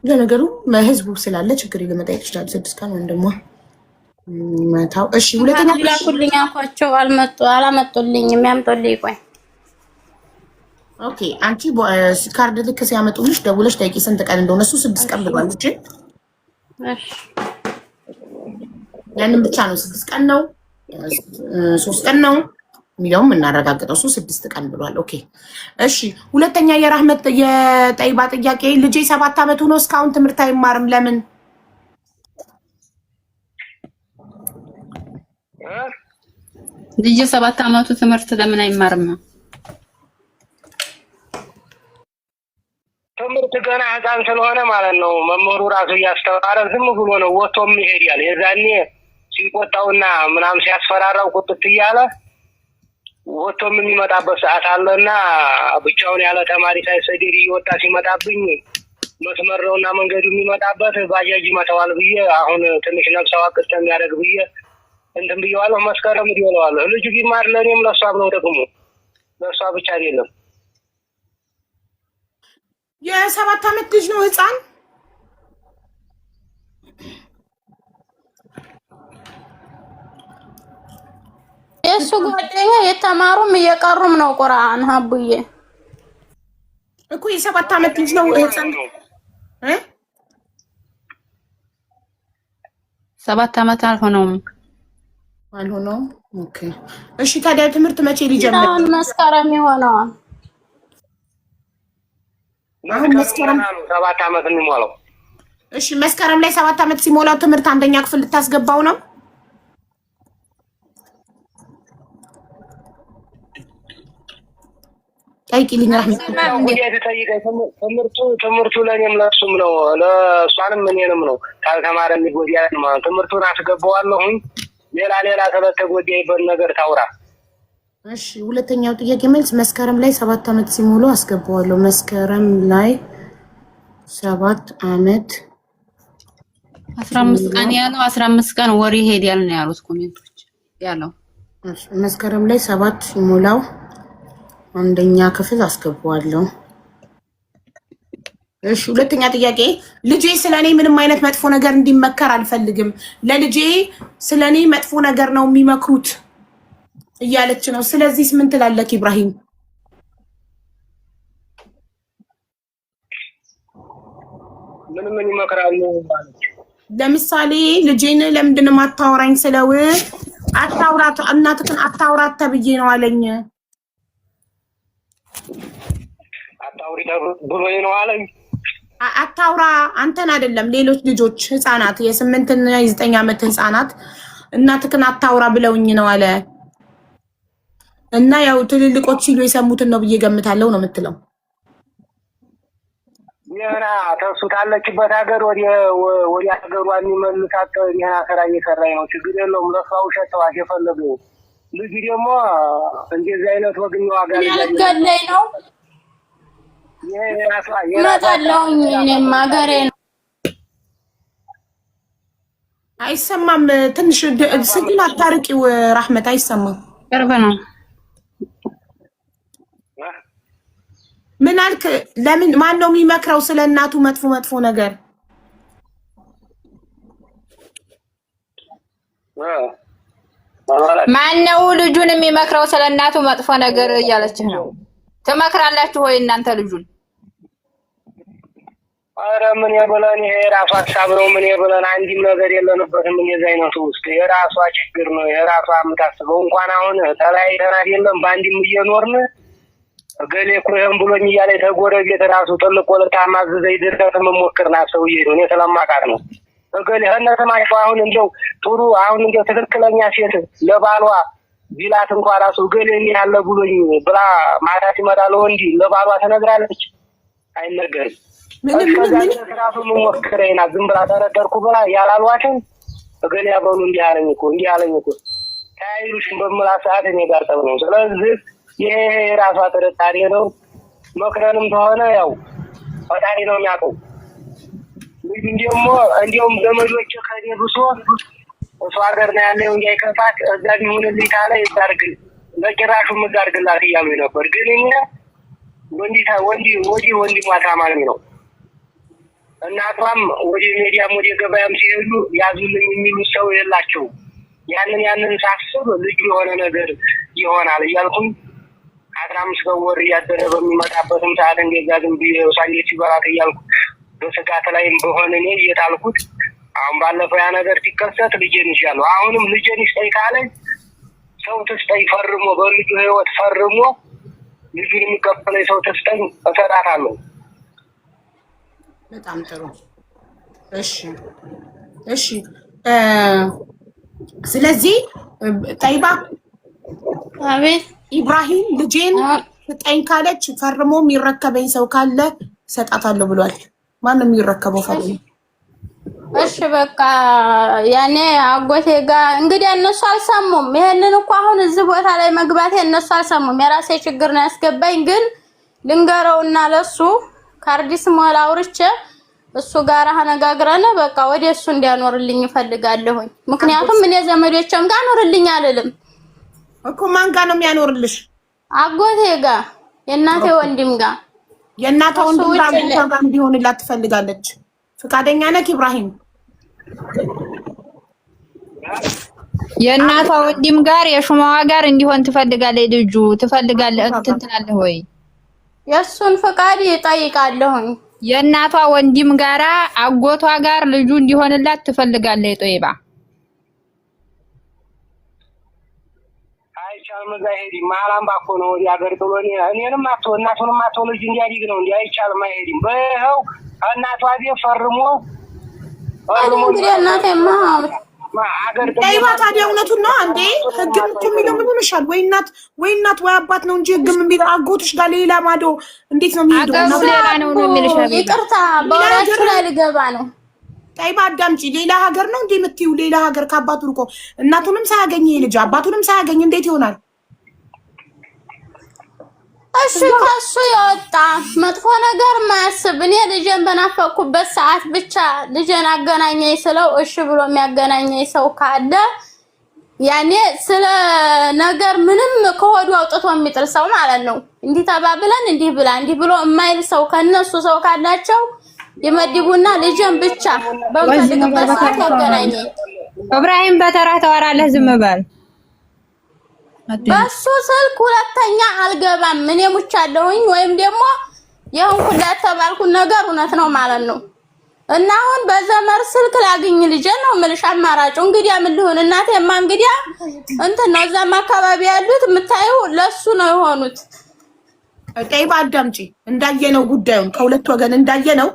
ለነገሩ ህዝቡ ስላለ ችግር ሊመጣ ይችላል። 6 ቀን ወንድሟ መታው። እሺ ሁለተኛ ላኩልኝ አኳቸው አላመጡልኝም። ያምጡልኝ ቆይ። ኦኬ አንቺ ካርድ ልክ ሲያመጡልሽ ደውለሽ ጠይቂ ስንት ቀን እንደሆነ። እሱ 6 ቀን ብሏል እንጂ እሺ ያንን ብቻ ነው 6 ቀን ነው 3 ቀን ነው የሚለውም እናረጋግጠው። እሱ 6 ቀን ብሏል። ኦኬ እሺ ሁለተኛ የራህመት የጠይባ ጥያቄ ልጄ 7 ዓመቱ ነው እስካሁን ትምህርት አይማርም ለምን? ልጄ 7 ዓመቱ ትምህርት ለምን አይማርም? ትምህርት ገና ህፃን ስለሆነ ማለት ነው። መምህሩ ራሱ እያስተማረ ዝም ብሎ ነው ወጥቶም ይሄዳል። የዛኔ ሲቆጣውና ምናምን ሲያስፈራራው ቁጥት እያለ ወጥቶም የሚመጣበት ሰዓት አለና ብቻውን ያለ ተማሪ ሳይሰደድ እየወጣ ሲመጣብኝ መስመር ነውና መንገዱ የሚመጣበት ባጃጅ ይመታዋል ብዬ አሁን ትንሽ ነፍሰው አቅስተ የሚያደርግ ብዬ እንትን ብዬዋለሁ። መስከረም ይደውለዋለሁ። ልጁ ቢማር ለእኔም ለእሷም ነው ደግሞ ለእሷ ብቻ አይደለም። የ7 ዓመት ልጅ ነው ህፃን። የሱ ጓደኛ የተማሩም እየቀሩም ነው ቁርአን ሀቡዬ እኮ የ7 ዓመት ልጅ ነው ህፃን 7 ዓመት አልሆነውም። ኦኬ እሺ ታዲያ ትምህርት መቼ ሊጀምር? መስከረም ይሆነዋል። አሁን መስከረም 7 ዓመት የሚሞላው። እሺ መስከረም ላይ 7 ዓመት ሲሞላው ትምህርት አንደኛ ክፍል ልታስገባው ነው? ጠይቂልኝ ራህመት። ትምህርቱ ለእኔም ለእሱም ነው ለእሷንም እኔንም ነው። ካልተማረ የሚጎዳ ትምህርቱን አስገባዋለሁኝ። ሌላ ስለተጎዳይበት ነገር ታውራ እሺ ሁለተኛው ጥያቄ መልስ መስከረም ላይ 7 አመት ሲሞሉ አስገባዋለሁ። መስከረም ላይ 7 አመት 15 ቀን ያለው 15 ቀን ወር ይሄዳል ነው ያሉት ኮሜንቶች ያለው። መስከረም ላይ 7 ሲሞላው አንደኛ ክፍል አስገባዋለሁ። እሺ ሁለተኛ ጥያቄ ልጄ ስለኔ ምንም አይነት መጥፎ ነገር እንዲመከር አልፈልግም። ለልጄ ስለኔ መጥፎ ነገር ነው የሚመክሩት እያለች ነው። ስለዚህ ምን ትላለህ ኢብራሂም? ምን ይመክራሉ ማለት ለምሳሌ ልጄን ለምንድን ነው ማታወራኝ ስለው አታውራት እናትህን አታውራት ተብዬ ነው አለኝ። አታውሪ ብሎ ነው አለኝ። አታውራ አንተን አይደለም ሌሎች ልጆች ህፃናት የ8 እና የ9 አመት ህፃናት እናትህን አታውራ ብለውኝ ነው አለ። እና ያው ትልልቆች ሲሉ የሰሙትን ነው ብዬ ገምታለሁ ነው የምትለው። የና ተሱ ካለችበት ሀገር ወዲ ሀገሯ የሚመልሳት የና ስራ እየሰራኝ ነው። ችግር የለውም። ለሷው ሸተዋሽ የፈለገው ልጅ ደግሞ እንደዚህ አይነት ወግኛው ሀገር ያገለኝ ነው ይመጣለሁኝ። እኔም ሀገሬ ነው። አይሰማም። ትንሽ ስግን አታርቂው ራህመት አይሰማም። ቅርብ ነው። ምን አልክ? ለምን ማን ነው የሚመክረው ስለ እናቱ መጥፎ ነገር? ማን ነው ልጁን የሚመክረው ስለ እናቱ መጥፎ ነገር እያለችህ ነው? ትመክራላችሁ ወይ እናንተ ልጁን? አረ ምን የበለን ይሄ የራሷ ሀሳብ ነው። ምን የበለን አንድም ነገር የለንበትም። እንደዚህ አይነቱ ውስጥ የራሷ ችግር ነው። የራሷ የምታስበው እንኳን አሁን ተለያይተን አይደለም በአንድም እየኖርን ገሌ እኮ ይሄን ብሎኝ እያለ ተጎረቤት ራሱ ጥልቅ ወለታ ማዘዘይ ድረስ መሞከርና ሰውዬ ነው። እኔ ስለማውቃት ነው። ገሌ እነተማቸው አሁን እንደው ጥሩ አሁን እንደው ትክክለኛ ሴት ለባሏ ቢላት እንኳን ራሱ ገሌ ያለ ብሎኝ ብላ ማታ ሲመጣ ለወንዲ ለባሏ ተነግራለች? አይነገርም። ምን ራሱ መሞከረና ዝም ብላ ተረደርኩ ብላ ያላሏትን ገሌ ያበሉ እንዲህ አለኝ እኮ ታይሉሽን በመላ ሰዓት እኔ ጋር ተው ነው። ስለዚህ ይሄ ራሷ ጥርጣሬ ነው። መክረንም ተሆነ ያው ፈጣሪ ነው የሚያውቀው። እንዲያውም ዘመዶች ከኔ ብሶ እሱ ሀገር ነው ያለው እንጂ አይከፋት እዛ ቢሆንልኝ ካለ ይዛርግ ለጭራሹ ምዛርግላት እያሉ ነበር። ግን እኛ ወንዲ ማታማኝ ነው። እናቷም ወደ ሚዲያም ወደ ገበያም ሲሄዱ ያዙልኝ የሚሉ ሰው የላቸው። ያንን ሳስብ ልጁ የሆነ ነገር ይሆናል እያልኩኝ 15 ወር እያደረ በሚመጣበትም ሰዓት እንደዛ ዝም ብዬ ሳንዴት ሲበራት እያልኩ በስጋት ላይም በሆነ እኔ እየጣልኩት አሁን ባለፈው ያ ነገር ሲከሰት ልጄን ይሻለው። አሁንም ልጄን ይስጠኝ ካለኝ ሰው ትስጠኝ ፈርሞ በልጁ ህይወት ፈርሞ ልጁን የሚቀበለኝ ሰው ትስጠኝ እሰጣታለሁ። በጣም ጥሩ። እሺ ስለዚህ ጠይባ አቤት ኢብራሂም ልጄን ስጠኝ ካለች ፈርሞ የሚረከበኝ ሰው ካለ ሰጣታለሁ ብሏል። ማንም የሚረከበው ፈርሞ? እሺ በቃ ያኔ አጎቴ ጋር እንግዲህ እነሱ አልሰሙም። ይሄንን እኮ አሁን እዚህ ቦታ ላይ መግባቴ እነሱ አልሰሙም። የራሴ ችግር ነው ያስገባኝ። ግን ልንገረውና ለሱ ካርዲስ ሞላ አውርቼ እሱ ጋር አነጋግረን በቃ ወደ እሱ እንዲያኖርልኝ እፈልጋለሁኝ። ምክንያቱም እኔ ዘመዶቼም ጋር አኖርልኝ አልልም እኮ። ማን ጋር ነው የሚያኖርልሽ? አጎቴ ጋር፣ የእናቴ ወንድም ጋር። የእናቷ ወንድም ጋር እንዲሆንላት ትፈልጋለች። ፈቃደኛ ነህ ኢብራሂም? የእናቷ ወንድም ጋር የሹማዋ ጋር እንዲሆን ትፈልጋለች። ልጁ ትፈልጋለህ እንትን ትላለህ ወይ? የእሱን ፈቃድ እጠይቃለሁኝ። የእናቷ ወንድም ጋራ አጎቷ ጋር ልጁ እንዲሆንላት ትፈልጋለች። ጦይባ አይቻልም። እዛ አይሄድም። ማላም ባኮ ነው ወዲያ ሀገር ጥሎ እኔንም አቶ እናቱንም አቶ ልጅ እንዲያድግ ነው። እንዲህ አይቻልም። አይሄድም። በይኸው እናቷ ቤት ፈርሞ እንግዲህ እናቴማ ጠይባ ታዲያ እውነቱን ነው እንዴ? ህግም እኮ የሚለው ምን ሆነሻል? ወይ እናት ወይ አባት ነው እንጂ ህግም የሚለው አጎትሽ ጋር ሌላ ማዶ እንዴት ነው የሚሄደው? ሌላ ነው የሚልሽ። ይቅርታ በወራችሁ ላይ ልገባ ነው። ጠይባ አዳምጪ። ሌላ ሀገር ነው እንዴ የምትይው? ሌላ ሀገር ከአባቱ ልቆ እናቱንም ሳያገኝ ልጅ አባቱንም ሳያገኝ እንዴት ይሆናል? እሺ ከሱ የወጣ መጥፎ ነገር ማያስብ እኔ ልጄን በናፈቅኩበት ሰዓት ብቻ ልጄን አገናኘኝ ስለው እሺ ብሎ የሚያገናኘኝ ሰው ካለ ያኔ ስለ ነገር ምንም ከሆዱ አውጥቶ የሚጥል ሰው ማለት ነው። እንዲህ ተባብለን እንዲህ ብላ እንዲህ ብሎ የማይል ሰው ከነሱ ሰው ካላቸው ይመድቡና ልጄን ብቻ በመፈልግበት ሰዓት ያገናኘኝ። ኢብራሂም በተራ ተዋራለህ ዝም በል። በሱ ስልክ ሁለተኛ አልገባም እኔ ሙቻለሁኝ ወይም ደግሞ ይሁን ሁላ ተባልኩ ነገር እውነት ነው ማለት ነው። እና አሁን በዘመር ስልክ ላግኝ ልጄ ነው ምልሽ አማራጩ እንግዲያ ምን ልሁን እናቴማ እንግዲያ እንትን ነው እዛም አካባቢ ያሉት የምታዩ ለሱ ነው የሆኑት። ጠይባ አዳምጪ እንዳየነው ጉዳዩን ከሁለት ወገን እንዳየነው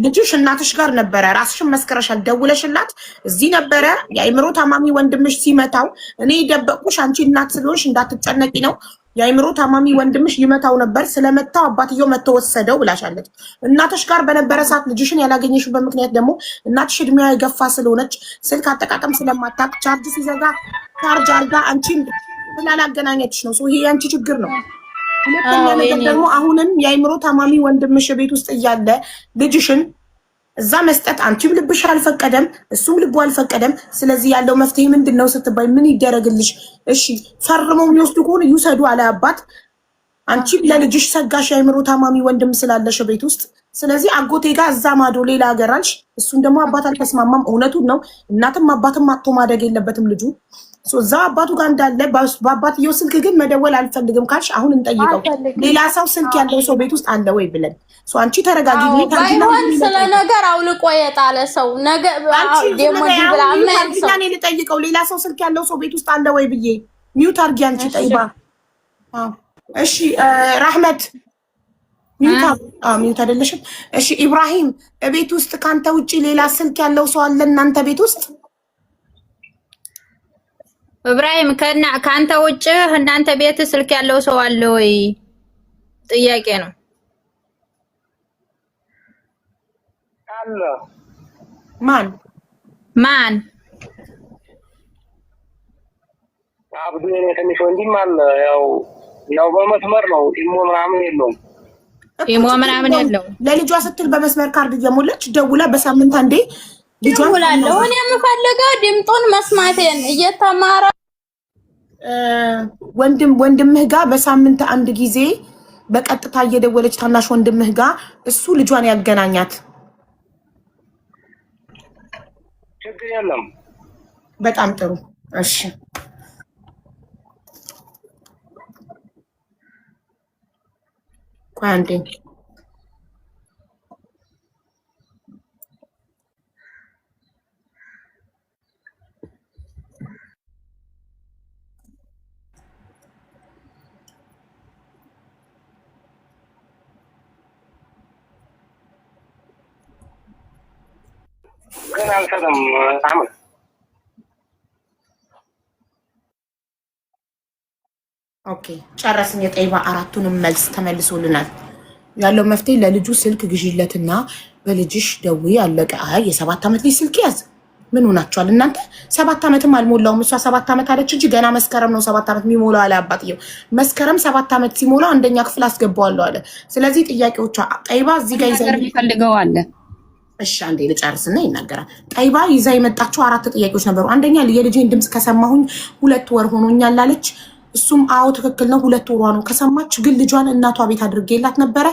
ልጅሽ እናትሽ ጋር ነበረ ራስሽን መስከረሻል ደውለሽላት እዚህ ነበረ የአይምሮ ታማሚ ወንድምሽ ሲመታው እኔ ደበቅኩሽ አንቺ እናት ስለሆንሽ እንዳትጨነቂ ነው የአይምሮ ታማሚ ወንድምሽ ይመታው ነበር ስለመታው አባትየው መተወሰደው ብላሻለች። እናትሽ ጋር በነበረ ሰዓት ልጅሽን ያላገኘሽበት ምክንያት ደግሞ እናትሽ እድሜዋ የገፋ ስለሆነች ስልክ አጠቃቀም ስለማታውቅ ቻርጅ ሲዘጋ ቻርጅ አርጋ አንቺን ስላላገናኘችሽ ነው። ይሄ ያንቺ ችግር ነው። ሁለተኛ ነገር ደግሞ አሁንም የአይምሮ ታማሚ ወንድምሽ ቤት ውስጥ እያለ ልጅሽን እዛ መስጠት አንቺም ልብሽ አልፈቀደም እሱም ልቡ አልፈቀደም። ስለዚህ ያለው መፍትሄ ምንድነው ስትባይ ምን ይደረግልሽ? እሺ ፈርመው የሚወስዱ ከሆነ ይውሰዱ አለ አባት። አንቺም ለልጅሽ ሰጋሽ የአይምሮ ታማሚ ወንድም ስላለሽ ቤት ውስጥ ስለዚህ አጎቴ ጋር እዛ ማዶ ሌላ ሀገር አልሽ። እሱን ደግሞ አባት አልተስማማም። እውነቱን ነው። እናትም አባትም አጥቶ ማደግ የለበትም ልጁ እዛ አባቱ ጋር እንዳለ በአባትየው ስልክ ግን መደወል አልፈልግም ካልሽ አሁን እንጠይቀው ሌላ ሰው ስልክ ያለው ሰው ቤት ውስጥ አለ ወይ ብለን አንቺ ተረጋጊ። ባይሆን ስለ ነገር አውልቆ የጣለ ሰው ነገር ደሞ ዲብላ ማይልሰው እኔ ልጠይቀው ሌላ ሰው ስልክ ያለው ሰው ቤት ውስጥ አለ ወይ ብዬ ሚውት አርጊ አንቺ ጠይባ። እሺ ራህመት ሚውት አይደለሽም? እሺ ኢብራሂም ቤት ውስጥ ካንተ ውጪ ሌላ ስልክ ያለው ሰው አለ እናንተ ቤት ውስጥ? ኢብራሂም ካንተ ውጭ እናንተ ቤት ስልክ ያለው ሰው አለ ወይ? ጥያቄ ነው። አለ ማን? አብዱ የኔ ትንሽ ወንድም አለ። ያው በመስመር ነው ኢሞ ምናምን የለውም። ለልጇ ስትል በመስመር ካርድ እየሞላች ደውላ በሳምንት አንዴ ደውላለሁ። እኔ የምፈልገው ድምጡን መስማቴን እየተማረ ወንድምህ ጋር በሳምንት አንድ ጊዜ በቀጥታ እየደወለች ታናሽ ወንድምህ ጋር እሱ ልጇን ያገናኛት። ችግር የለም። በጣም ጥሩ። እሺ ቋንዴ ግን አልሰለም አህመድ ኦኬ ጨረስን። የጠይባ አራቱንም መልስ ተመልሶልናል። ያለው መፍትሄ ለልጁ ስልክ ግዢለትና በልጅሽ ደውይ አለቀ። አይ የ7 ዓመት ልጅ ስልክ ያዝ ምን ሆናችኋል እናንተ? 7 ዓመትም አልሞላውም። እሷ 7 ዓመት አለች እንጂ ገና መስከረም ነው 7 ዓመት የሚሞላው አለ አባትየው። መስከረም 7 ዓመት ሲሞላው አንደኛ ክፍል አስገባዋለሁ አለ። ስለዚህ ጥያቄዎቿ ጠይባ እዚህ ጋር ይፈልገው አለ። እሺ አንዴ ልጨርስና ይናገራል። ጠይባ ይዛ የመጣችው 4 ጥያቄዎች ነበሩ። አንደኛ የልጄን ድምጽ ከሰማሁኝ 2 ወር ሆኖኛል አለች። እሱም አዎ ትክክል ነው 2 ወሯ ነው ከሰማች። ግን ልጇን እናቷ ቤት አድርጌላት ነበረ።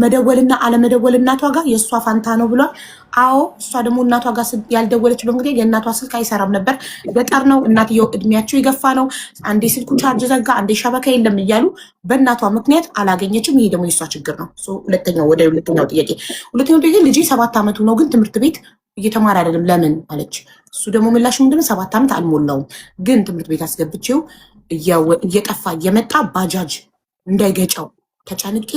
መደወልና አለመደወል እናቷ ጋር የእሷ ፋንታ ነው ብሏል። አዎ እሷ ደግሞ እናቷ ጋር ያልደወለችበት እንግዲህ የእናቷ ስልክ አይሰራም ነበር። ገጠር ነው፣ እናትየው እድሜያቸው የገፋ ነው። አንዴ ስልኩ ቻርጅ ዘጋ፣ አንዴ ሸበካ የለም እያሉ በእናቷ ምክንያት አላገኘችም። ይሄ ደግሞ የእሷ ችግር ነው። ወደ ሁለተኛው ጥያቄ ልጄ 7 ዓመቱ ነው ግን ትምህርት ቤት እየተማረ አይደለም ለምን አለች። እሱ ደግሞ ምላሽ ምንድነው 7 ዓመት አልሞላውም ግን ትምህርት ቤት አስገብቼው እየጠፋ እየመጣ ባጃጅ እንዳይገጨው ተጨንቄ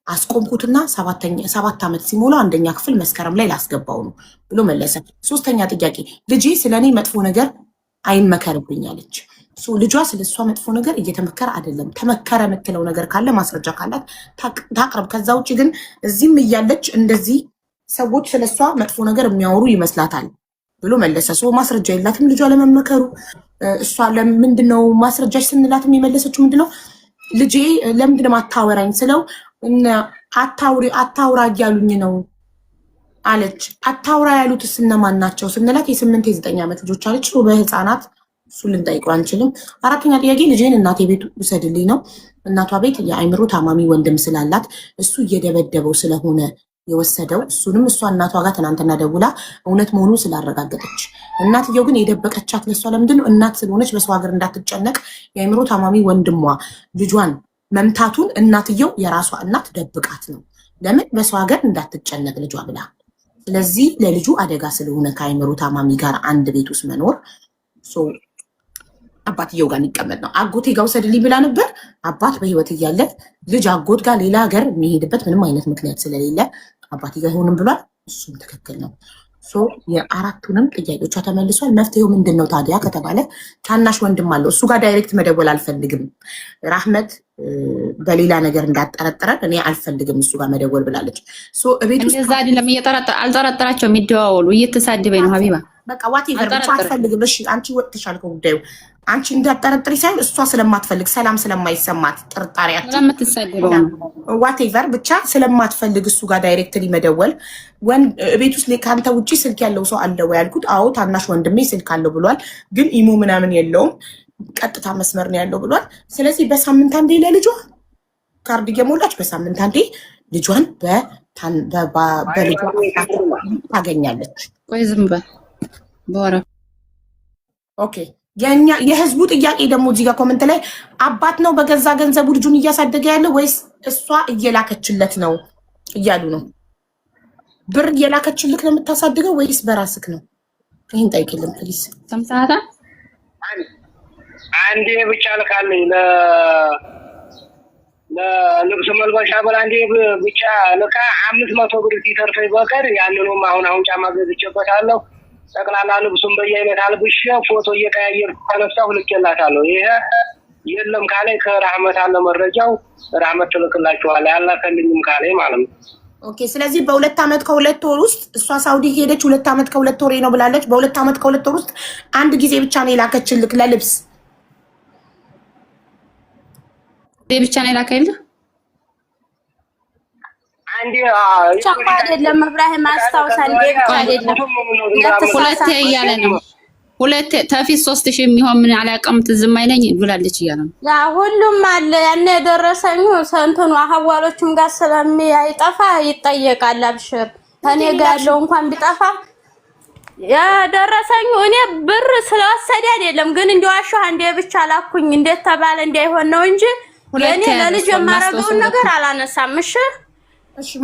አስቆምኩትና 7 ዓመት ሲሞላው አንደኛ ክፍል መስከረም ላይ ላስገባው ነው ብሎ መለሰ። ሶስተኛ ጥያቄ ልጄ ስለኔ መጥፎ ነገር አይመከርብኝ አለች። ልጇ ስለሷ መጥፎ ነገር እየተመከረ አይደለም። ተመከረ የምትለው ነገር ካለ ማስረጃ ካላት ታቅርብ። ከዛ ውጭ ግን እዚህም እያለች እንደዚህ ሰዎች ስለሷ መጥፎ ነገር የሚያወሩ ይመስላታል ብሎ መለሰ። ማስረጃ የላትም ልጇ ለመመከሩ። እሷ ለምንድነው ማስረጃሽ ስንላትም የመለሰችው ምንድነው ልጄ ለምንድን ነው የማታወራኝ ስለው አታውራ እያሉኝ ነው አለች። አታውራ ያሉትስ እነማን ናቸው ስንላት የ8 የ9 ዓመት ልጆች አለች። በህፃናት እሱ ልንጠይቀው አንችልም። አራተኛ ጥያቄ ልጄን እናቴ ቤት ውሰድልኝ ነው። እናቷ ቤት የአእምሮ ታማሚ ወንድም ስላላት እሱ እየደበደበው ስለሆነ የወሰደው እሱንም እሷ እናቷ ጋር ትናንትና ደውላ እውነት መሆኑን ስላረጋገጠች፣ እናትየው ግን የደበቀቻት ለሷ ለምንድን ነው? እናት ስለሆነች በሰው ሀገር እንዳትጨነቅ የአእምሮ ታማሚ ወንድሟ ልጇን መምታቱን እናትየው የራሷ እናት ደብቃት ነው። ለምን? በሰው ሀገር እንዳትጨነቅ ልጇ ብላ። ስለዚህ ለልጁ አደጋ ስለሆነ ከአእምሮ ታማሚ ጋር አንድ ቤት ውስጥ መኖር አባትየው ጋር የሚቀመጥ ነው። አጎቴ ጋር ውሰድልኝ ብላ ነበር። አባት በህይወት እያለ ልጅ አጎት ጋር ሌላ ሀገር የሚሄድበት ምንም አይነት ምክንያት ስለሌለ አባቴ ጋር ይሆንም ብሏል። እሱም ትክክል ነው። የአራቱንም ጥያቄዎቿ ተመልሷል። መፍትሄው ምንድን ነው ታዲያ ከተባለ ታናሽ ወንድም አለው። እሱ ጋር ዳይሬክት መደወል አልፈልግም፣ ራህመት በሌላ ነገር እንዳጠረጠረን እኔ አልፈልግም እሱ ጋር መደወል ብላለች። ቤት ውስጥ እዛ አይደለም አልጠረጠራቸው የሚደዋወሉ እየተሳደበኝ ነው ሀቢባ። በቃ ዋቴቨር ብቻ አልፈልግም። እሺ አንቺ ወጥተሻል ከጉዳዩ። አንቺ እንዳጠረጥሪ ሳይሆን እሷ ስለማትፈልግ ሰላም ስለማይሰማት ጥርጣሬያቸው ዋቴቨር ብቻ ስለማትፈልግ እሱ ጋር ዳይሬክትሊ መደወል። ቤት ውስጥ ከአንተ ውጭ ስልክ ያለው ሰው አለ ወይ ያልኩት፣ አዎ ታናሽ ወንድሜ ስልክ አለው ብሏል፣ ግን ኢሞ ምናምን የለውም ቀጥታ መስመር ነው ያለው ብሏል። ስለዚህ በሳምንት አንዴ ለልጇ ካርድ እየሞላች በሳምንት አንዴ ልጇን በልጇ ታገኛለች። ቆይ ዝም በል በወረ ኦኬ። የህዝቡ ጥያቄ ደግሞ እዚህ ጋር ኮመንት ላይ አባት ነው በገዛ ገንዘቡ ልጁን እያሳደገ ያለው ወይስ እሷ እየላከችለት ነው እያሉ ነው። ብር እየላከችልክ ነው የምታሳድገው ወይስ በራስክ ነው? ይህን ጠይቅልን ፕሊዝ። ሰምተሃታ? አንዴ ብቻ ልካለኝ ለልብስ መልበሻ ብላ አንዴ ብቻ ልካ 500 ብር ሲተርፈኝ በቀር ያንኑም አሁን ጫማ ገዝቼበታለሁ። ጠቅላላ ልብሱን በየአይነት አልብሼ ፎቶ እየቀያየርኩ ተነሳሁ ልኬላታለሁ። ይሄ የለም ካለኝ ከራህመት አለ መረጃው፣ ራህመት ትልክላችኋለች። ያላከልኝም ካለኝ ማለት ነው። ኦኬ። ስለዚህ በ2 ዓመት ከ2 ወር ውስጥ እሷ ሳውዲ ሄደች 2 ዓመት ከ2 ወር ነው ብላለች። በ2 ዓመት ከ2 ወር ውስጥ አንድ ጊዜ ብቻ ነው የላከችልክ ለልብስ ብቻ ነው የላከልህ? አንዴ ቻኳ አይደለም እብራሂም አስታውሳ እንዴ ብቻ አይደለም ሁለቴ እያለ ነው። ሁለቴ ተፊት 3000 የሚሆን ምን አላውቅም ትዝም አይለኝ ብላለች እያለ ነው። ያ ሁሉም አለ ያኔ የደረሰኝ ሰንተኑ አህዋሎቹም ጋር ስለሚያይጠፋ ይጠየቃል። አብሽር እኔ ጋር ያለው እንኳን ቢጠፋ ያደረሰኝ እኔ ብር ስለወሰደ አይደለም፣ ግን እንደዋሻው አንዴ ብቻ ላኩኝ እንዴት ተባለ እንዳይሆን ነው እንጂ የኔ ለልጅ የማረገውን ነገር አላነሳም። እሺ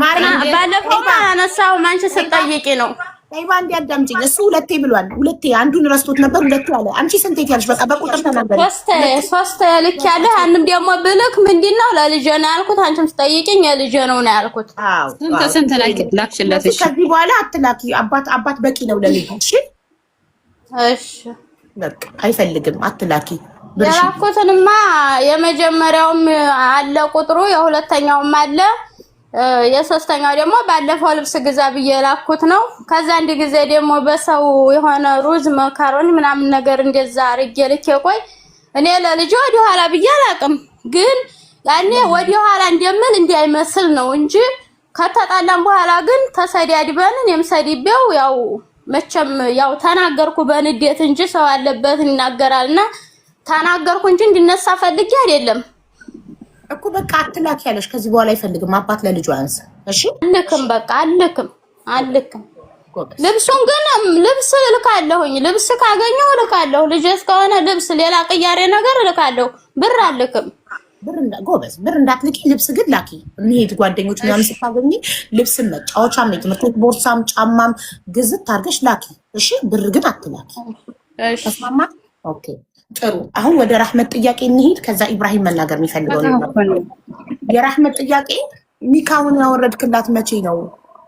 ማርያም ባለፈው አላነሳው ማንቺ ስትጠይቂ ነው። አይባ እንደ አዳምጪኝ። እሱ ሁለቴ ብሏል። ሁለቴ አንዱን ረስቶት ነበር። ሁለቴ አለ። አንቺ ስንቴ ያልሽ? በቃ በቁጥር ተናገሪ። ሶስት ልክ ያለ አንድም ደግሞ ብልክ ምንድነው ለልጅ ነው ያልኩት። አንቺም ስትጠይቂኝ የልጅ ነው ያልኩት። አዎ ስንት ላክሽለት? እሺ ከዚህ በኋላ አትላኪ። አባት በቂ ነው ለልጅ። እሺ እሺ በቃ አይፈልግም አትላኪ። የላኩትንማ የመጀመሪያውም አለ ቁጥሩ፣ የሁለተኛውም አለ፣ የሶስተኛው ደግሞ ባለፈው ልብስ ግዛ ብዬ ላኩት ነው። ከዛ አንድ ጊዜ ደግሞ በሰው የሆነ ሩዝ መካሮኒ ምናምን ነገር እንደዛ አርጌ ልኬ ቆይ እኔ ለልጅ ወደ ኋላ ብዬ አላቅም፣ ግን ያኔ ወደ ኋላ እንደምል እንዳይመስል ነው እንጂ ከተጣላም በኋላ ግን ተሰዳድበን እኔም ሰድቤው ያው መቼም ያው ተናገርኩ በንዴት እንጂ ሰው አለበት ይናገራልና ተናገርኩ እንጂ እንድነሳ ፈልጌ አይደለም እኮ። በቃ አትላኪ ያለሽ ከዚህ በኋላ አይፈልግም አባት ለልጁ አንስ። እሺ አልክም፣ በቃ አልክም። ልብሱን ግን ልብስ ልካለሁኝ። ልብስ ካገኘሁ ልካለሁ። ልጅ እስከሆነ ልብስ ሌላ ቅያሬ ነገር ልካለሁ። ብር አልክም። ጎበዝ ብር እንዳትልቂ፣ ልብስ ግን ላኪ። እንሂድ ጓደኞች ምናምን ስታገኝ ልብስም መጫወቻም የትምህርት ቤት ቦርሳም ጫማም ግዝት አድርገሽ ላኪ። እሺ ብር ግን አትላኪ። ተስማማ? ኦኬ ጥሩ። አሁን ወደ ራህመት ጥያቄ እንሂድ። ከዛ ኢብራሂም መናገር የሚፈልገው ነው። የራህመት ጥያቄ ኒካውን ያወረድክላት መቼ ነው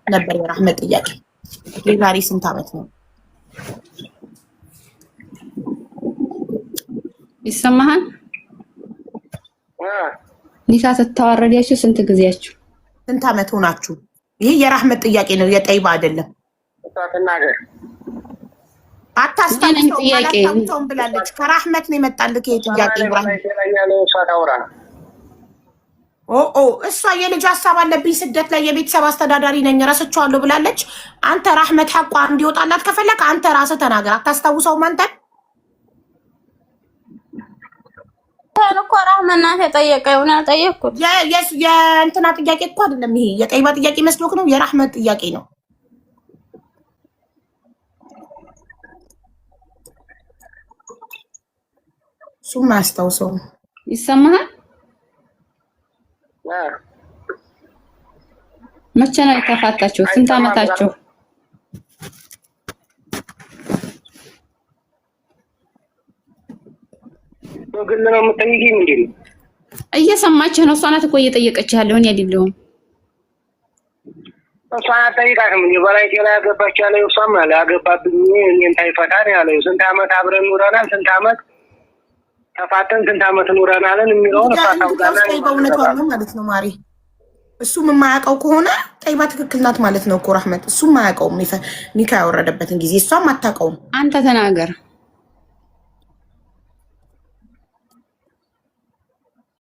ነበር? የራህመት ጥያቄ የዛሬ ስንት ዓመት ነው? ይሰማሃል? ኒካ ተታወረዳችሁ ስንት ጊዜያችሁ? ስንት ዓመት ሆናችሁ? ይሄ የራህመት ጥያቄ ነው፣ የጠይባ አይደለም። ተናገር አታስታውሰውም ብላለች። ከራህመት ነው የመጣልህ ይሄ ጥያቄ። ኢብራሂም እሷ የልጅ ሀሳብ አለብኝ ስደት ላይ የቤተሰብ አስተዳዳሪ ነኝ ረስቼዋለሁ ብላለች። አንተ ራህመት ሐቋ እንዲወጣላት ከፈለክ አንተ ራስህ ተናገር። አታስታውሰውም አንተ እኮ ራህመት ናት የጠየቀው ነው ያልጠየቅኩት። የእንትና ጥያቄ እኮ አይደለም ይሄ የጠይባ ጥያቄ መስሎክ ነው የራህመት ጥያቄ ነው። እሱም አያስታውሰውም። ይሰማሃል? መቼ ነው የተፋታቸው? ስንት አመታቸው? በግል ነው የምትጠይቂኝ እንዴ? እየሰማችህ ነው። እሷ ናት እኮ እየጠየቀችህ ያለው እኔ አይደለሁም። እሷ ናት ጠይቃትም እንዴ? በላይ ጤና ያገባች ያለው እሷም አለ ያገባብኝ እኔን ታይፈታን ያለው ስንት አመት አብረን ኑረናል፣ ስንት አመት ተፋተን ስንት አመት ኑረናልን የሚለውን እሷ ታውቃለች። በእውነቷ ነው ማለት ነው ማሪ። እሱም የማያውቀው ከሆነ ጠይባ ትክክል ናት ማለት ነው እኮ ራህመት። እሱም የማያውቀውም ኒካ ያወረደበትን ጊዜ እሷም አታውቀውም። አንተ ተናገር።